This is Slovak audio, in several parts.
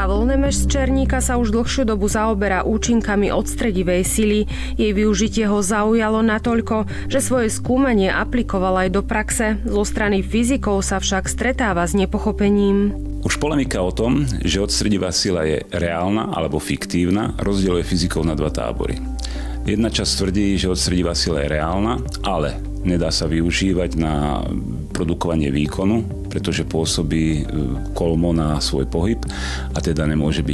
Pavol Nemeš z Černíka sa už dlhšiu dobu zaoberá účinkami odstredivej sily. Jej využitie ho zaujalo natoľko, že svoje skúmanie aplikoval aj do praxe. Zo strany fyzikov sa však stretáva s nepochopením. Už polemika o tom, že odstredivá sila je reálna alebo fiktívna, rozdeľuje fyzikov na dva tábory. Jedna časť tvrdí, že odstredivá sila je reálna, ale nedá sa využívať na produkovanie výkonu, pretože pôsobí kolmo na svoj pohyb a teda nemôže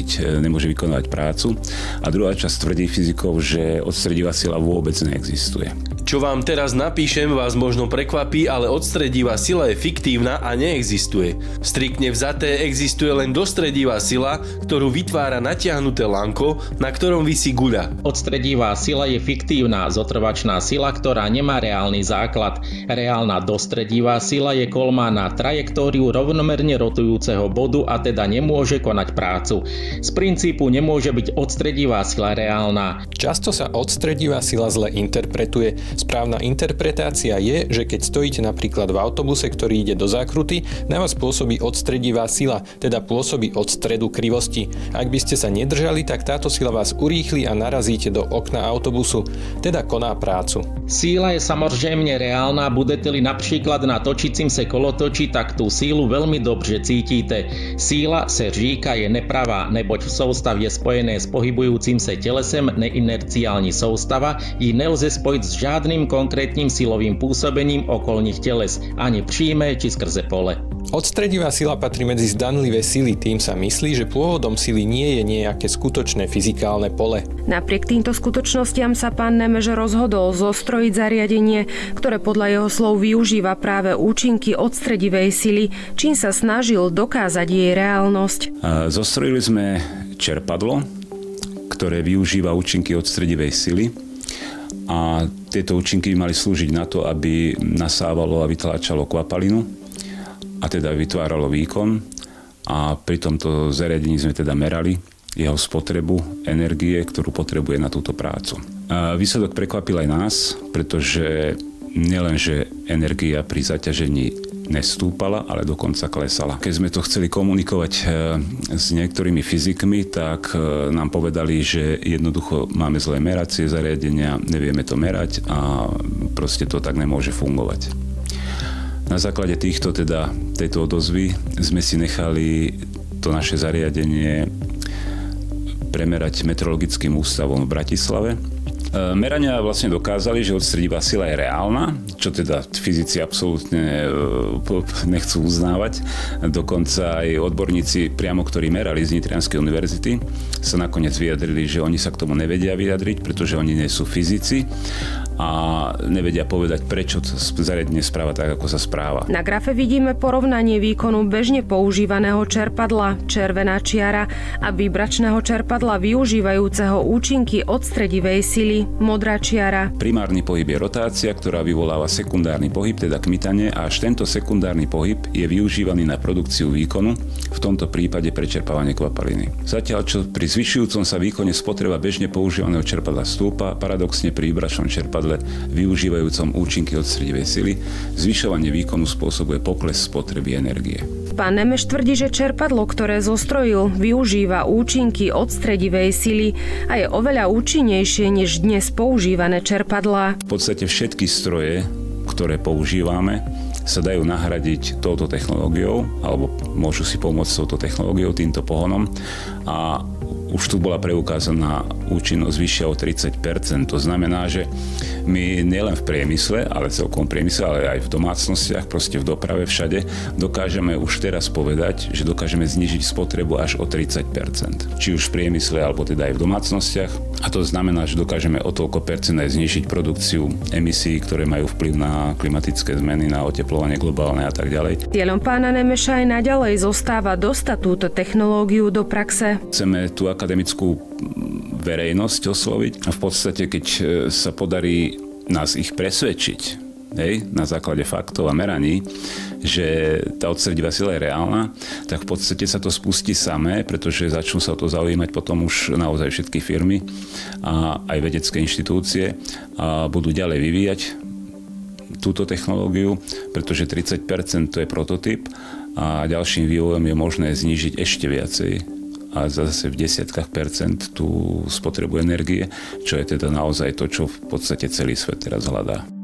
vykonávať prácu. A druhá časť tvrdí fyzikov, že odstredivá sila vôbec neexistuje. Čo vám teraz napíšem, vás možno prekvapí, ale odstredivá sila je fiktívna a neexistuje. Striktne vzaté existuje len dostredivá sila, ktorú vytvára natiahnuté lanko, na ktorom visí guľa. Odstredivá sila je fiktívna, zotrvačná sila, ktorá nemá reálny základ. Reálna dostredivá sila je kolmá na trajektóriu rovnomerne rotujúceho bodu a teda nemôže konať prácu. Z princípu nemôže byť odstredivá sila reálna. Často sa odstredivá sila zle interpretuje. Správna interpretácia je, že keď stojíte napríklad v autobuse, ktorý ide do zákruty, na vás pôsobí odstredivá sila, teda pôsobí od stredu krivosti. Ak by ste sa nedržali, tak táto sila vás urýchli a narazíte do okna autobusu, teda koná prácu. Síla je samozrejme reálna, budete-li napríklad na točícim se kolotoči, tak tú sílu veľmi dobře cítite. Síla se říká je nepravá, neboť soustav je spojené s pohybujúcim se telesem, neinerciální soustava ji nelze spojiť s žiadnym konkrétnym silovým pôsobením okolných teles, ani příjme či skrze pole. Odstredivá sila patrí medzi zdanlivé sily, tým sa myslí, že pôvodom sily nie je nejaké skutočné fyzikálne pole. Napriek týmto skutočnostiam sa pán Nemeš rozhodol zostrojiť zariadenie, ktoré podľa jeho slov využíva práve účinky odstredivej sily, čím sa snažil dokázať jej reálnosť. Zostrojili sme čerpadlo, ktoré využíva účinky odstredivej sily. A tieto účinky by mali slúžiť na to, aby nasávalo a vytláčalo kvapalinu a teda vytváralo výkon. A pri tomto zariadení sme teda merali jeho spotrebu energie, ktorú potrebuje na túto prácu. A výsledok prekvapil aj nás, pretože nielenže energia pri zaťažení nestúpala, ale dokonca klesala. Keď sme to chceli komunikovať s niektorými fyzikmi, tak nám povedali, že jednoducho máme zlé meracie zariadenia, nevieme to merať a proste to tak nemôže fungovať. Na základe tejto odozvy sme si nechali to naše zariadenie premerať meteorologickým ústavom v Bratislave. Merania vlastne dokázali, že odstredivá sila je reálna, čo teda fyzici absolútne nechcú uznávať. Dokonca aj odborníci, priamo ktorí merali z Nitrianskej univerzity, sa nakoniec vyjadrili, že oni sa k tomu nevedia vyjadriť, pretože oni nie sú fyzici a nevedia povedať, prečo zariadenie správa tak, ako sa správa. Na grafe vidíme porovnanie výkonu bežne používaného čerpadla, červená čiara, a vibračného čerpadla využívajúceho účinky odstredivej sily, modrá čiara. Primárny pohyb je rotácia, ktorá vyvoláva sekundárny pohyb, teda kmitanie, a až tento sekundárny pohyb je využívaný na produkciu výkonu, v tomto prípade prečerpávanie kvapaliny. Zatiaľ, čo pri zvyšujúcom sa výkone spotreba bežne používaného čerpadla stúpa, paradoxne pri vibračnom čerpadle využívajúcom účinky odstredivej sily, zvyšovanie výkonu spôsobuje pokles spotreby energie. Pán Nemeš tvrdí, že čerpadlo, ktoré zostrojil, využíva účinky odstredivej sily a je oveľa účinnejšie než dnes používané čerpadlá. V podstate všetky stroje, ktoré používame, sa dajú nahradiť touto technológiou, alebo môžu si pomôcť s touto technológiou, týmto pohonom, a už tu bola preukázaná účinnosť vyššia o 30%. To znamená, že my nielen v priemysle, ale celkom priemysle, ale aj v domácnostiach, proste v doprave, všade, dokážeme už teraz povedať, že dokážeme znižiť spotrebu až o 30%. Či už v priemysle, alebo teda aj v domácnostiach. A to znamená, že dokážeme o toľko percent aj znižiť produkciu emisí, ktoré majú vplyv na klimatické zmeny, na oteplovanie globálne a tak ďalej. Cieľom pána Nemeša aj naďalej zostáva dostať túto technológiu do praxe. Chceme tú akademickú verejnosť osloviť a v podstate, keď sa podarí nás ich presvedčiť, na základe faktov a meraní, že tá odstredivá sila je reálna, tak v podstate sa to spustí samé, pretože začnú sa o to zaujímať potom už naozaj všetky firmy a aj vedecké inštitúcie a budú ďalej vyvíjať túto technológiu, pretože 30% to je prototyp a ďalším vývojom je možné znížiť ešte viacej a zase v desiatkách percent tú spotrebu energie, čo je teda naozaj to, čo v podstate celý svet teraz hľadá.